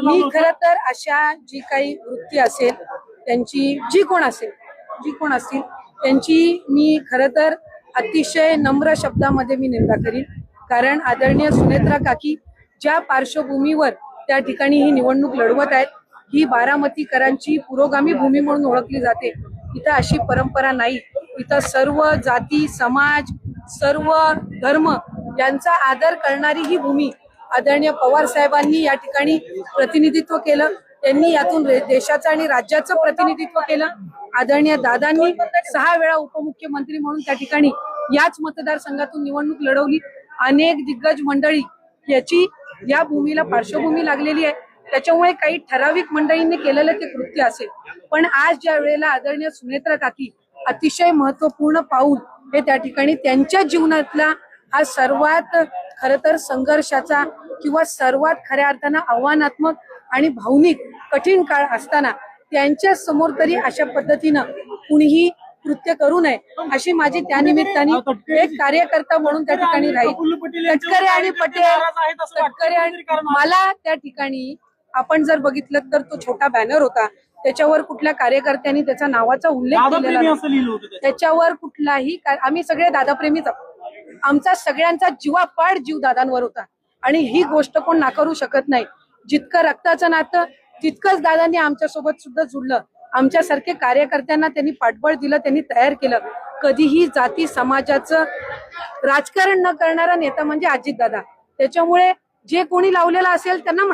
मी खरं तर अशा जी काही वृत्ती असेल त्यांची जी कोण असतील त्यांची मी खरं तर अतिशय नम्र शब्दामध्ये मी निंदा करीन। कारण आदरणीय सुनेत्रा काकी ज्या पार्श्वभूमीवर त्या ठिकाणी ही निवडणूक लढवत आहेत, ही बारामतीकरांची पुरोगामी भूमी म्हणून ओळखली जाते। इथं अशी परंपरा नाही। इथं सर्व जाती समाज सर्व धर्म यांचा आदर करणारी ही भूमी आदरणीय पवार साहेबांनी या ठिकाणी प्रतिनिधित्व केलं। त्यांनी यातून देशाचं आणि राज्याचं प्रतिनिधित्व केलं। आदरणीय दादांनी 6 वेळा उपमुख्यमंत्री म्हणून त्या ठिकाणी याच मतदारसंघातून निवडणूक लढवली। अनेक दिग्गज मंडळी याची या भूमीला पार्श्वभूमी लागलेली आहे। त्याच्यामुळे काही ठराविक मंडळींनी केलेलं ते कृत्य असेल, पण आज ज्या वेळेला आदरणीय सुनेत्रा काकी अतिशय महत्वपूर्ण पाऊल हे त्या ठिकाणी त्यांच्या जीवनातला हा सर्वात खरं तर संघर्षाचा किंवा सर्वात खऱ्या अर्थानं आव्हानात्मक आणि भावनिक कठीण काळ असताना त्यांच्या समोर तरी अशा पद्धतीनं कुणीही कृत्य करू नये अशी माझी त्या निमित्ताने एक कार्यकर्ता म्हणून त्या ठिकाणी राहील। तटकरे आणि पटेल मला त्या ठिकाणी आपण जर बघितलं तर तो छोटा बॅनर होता, त्याच्यावर कुठल्या कार्यकर्त्यांनी त्याच्या नावाचा उल्लेख केलेला नाही। त्याच्यावर कुठलाही आम्ही सगळे दादाप्रेमीच आहोत। आमचा सगळ्यांचा जीवापाड जीव दादांवर होता आणि ही गोष्ट कोण नाकारू शकत नाही। जितकं रक्ताचं नातं तितकंच दादांनी आमच्यासोबत सुद्धा जुळलं। आमच्यासारखे कार्यकर्त्यांना त्यांनी पाठबळ दिलं, त्यांनी तयार केलं। कधीही जाती समाजाचं राजकारण न करणारा नेता म्हणजे अजितदादा। त्याच्यामुळे जे कोणी लावलेलं असेल त्यांना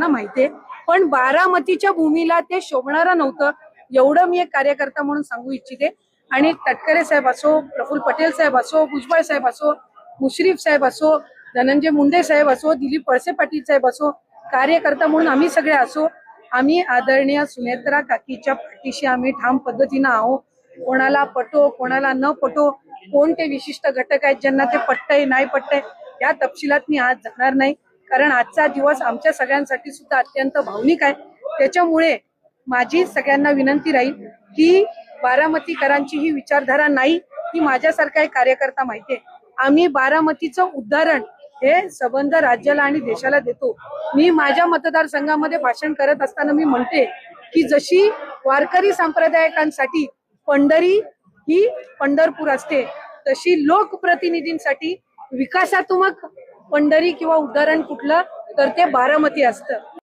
माहितीये, पण बारामतीच्या भूमीला ते शोभणारं नव्हतं एवढं मी एक कार्यकर्ता म्हणून सांगू इच्छिते। आणि तटकरे साहेब असो, प्रफुल्ल पटेल साहेब असो, भुजबळ साहेब असो, मुश्रीफ साहेब असो, धनंजय मुंडे साहेब असो, दिलीप वळसे पाटील साहेब असो, कार्यकर्ता म्हणून आम्ही सगळे असो, आम्ही आदरणीय सुनेत्रा काकीच्या पाठीशी आम्ही ठाम पद्धतीनं आहोत। कोणाला पटो कोणाला न पटो, कोणते विशिष्ट घटक आहेत ज्यांना ते पटतंय नाही पटतंय या तपशिलात मी आज जाणार नाही। कारण आजचा दिवस आमच्या सगळ्यांसाठी सुद्धा अत्यंत भावनिक आहे। त्याच्यामुळे माझी सगळ्यांना विनंती राहील की बारामतीकरांची ही विचारधारा नाही, ही माझ्यासारखा एक कार्यकर्ता माहितीये। आम्ही बारामतीचं उदाहरण हे संबंध राज्याला आणि देशाला देतो। मी माझ्या मतदारसंघामध्ये भाषण करत असताना मी म्हणते की जशी वारकरी संप्रदायिकांसाठी पंढरी ही पंढरपूर असते, तशी लोकप्रतिनिधींसाठी विकासात्मक पंढरी किंवा उदाहरण कुठलं तर ते बारामती असतं।